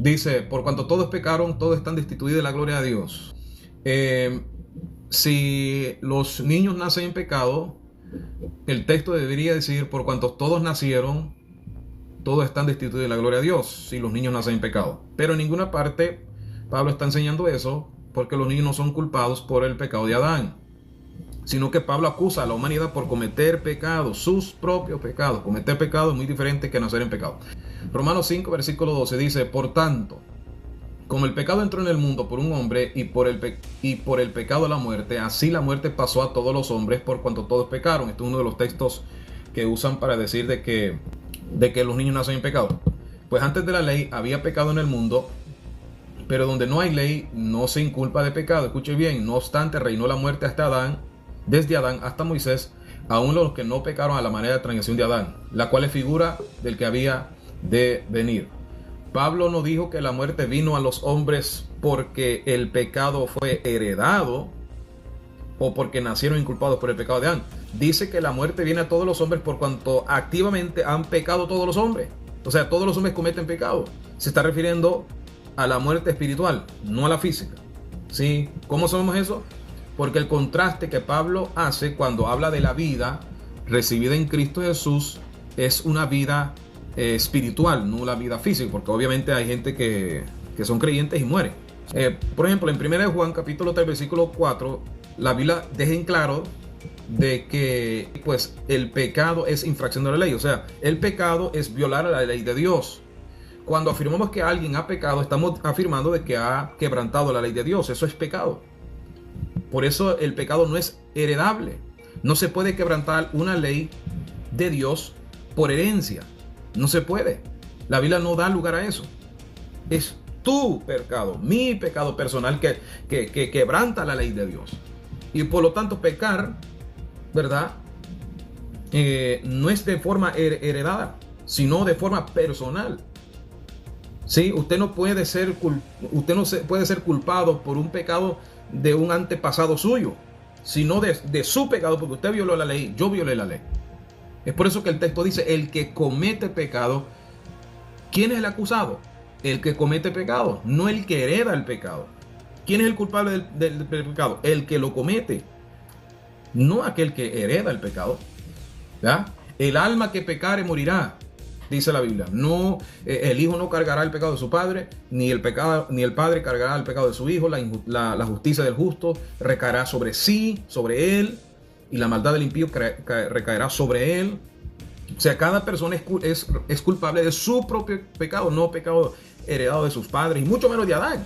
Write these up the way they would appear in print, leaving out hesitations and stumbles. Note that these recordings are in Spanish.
Dice, por cuanto todos pecaron, todos están destituidos de la gloria de Dios. Si los niños nacen en pecado, el texto debería decir, por cuanto todos nacieron, todos están destituidos de la gloria de Dios, si los niños nacen en pecado. Pero en ninguna parte Pablo está enseñando eso, porque los niños no son culpados por el pecado de Adán, sino que Pablo acusa a la humanidad por cometer pecados, sus propios pecados. Cometer pecado es muy diferente que nacer en pecado. Romanos 5, versículo 12 dice, por tanto, como el pecado entró en el mundo por un hombre y por el pecado la muerte, así la muerte pasó a todos los hombres por cuanto todos pecaron. Este es uno de los textos que usan para decir de que los niños nacen en pecado. Pues antes de la ley había pecado en el mundo, pero donde no hay ley no se inculpa de pecado. Escuche bien, no obstante reinó la muerte hasta Adán, desde Adán hasta Moisés, aún los que no pecaron a la manera de transgresión de Adán, la cual es figura del que había de venir. Pablo no dijo que la muerte vino a los hombres porque el pecado fue heredado o porque nacieron inculpados por el pecado de Adán. Dice que la muerte viene a todos los hombres por cuanto activamente han pecado todos los hombres. O sea, todos los hombres cometen pecado. Se está refiriendo a la muerte espiritual, no a la física. ¿Sí? ¿Cómo sabemos eso? Porque el contraste que Pablo hace cuando habla de la vida recibida en Cristo Jesús es una vida espiritual, no la vida física, porque obviamente hay gente que son creyentes y mueren. Por ejemplo, en 1 Juan capítulo 3 versículo 4, la Biblia deja en claro de que pues el pecado es infracción de la ley. O sea, el pecado es violar a la ley de Dios. Cuando afirmamos que alguien ha pecado, estamos afirmando de que ha quebrantado la ley de Dios. Eso es pecado. Por eso el pecado no es heredable. No se puede quebrantar una ley de Dios por herencia. No se puede. La Biblia no da lugar a eso. Es tu pecado, mi pecado personal que quebranta la ley de Dios. Y por lo tanto pecar, ¿verdad? No es de forma heredada, sino de forma personal. Sí, usted no puede ser culpado por un pecado de un antepasado suyo, sino de su pecado, porque usted violó la ley, yo violé la ley. Es por eso que el texto dice, el que comete pecado. ¿Quién es el acusado? El que comete pecado, no el que hereda el pecado. ¿Quién es el culpable del pecado? El que lo comete, no aquel que hereda el pecado. ¿Ya? El alma que pecare morirá, dice la Biblia. No, el hijo no cargará el pecado de su padre, ni el padre cargará el pecado de su hijo. La justicia del justo recaerá sobre sí, sobre él, y la maldad del impío recaerá sobre él. O sea, cada persona es culpable de su propio pecado, no pecado heredado de sus padres, y mucho menos de Adán.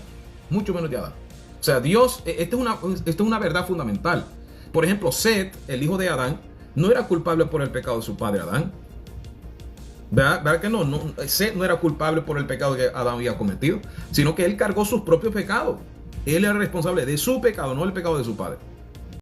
Mucho menos de Adán. O sea, Dios, esta es una verdad fundamental. Por ejemplo, Set, el hijo de Adán, no era culpable por el pecado de su padre Adán. ¿Verdad que no? Set no era culpable por el pecado que Adán había cometido, sino que él cargó sus propios pecados. Él era responsable de su pecado, no el pecado de su padre.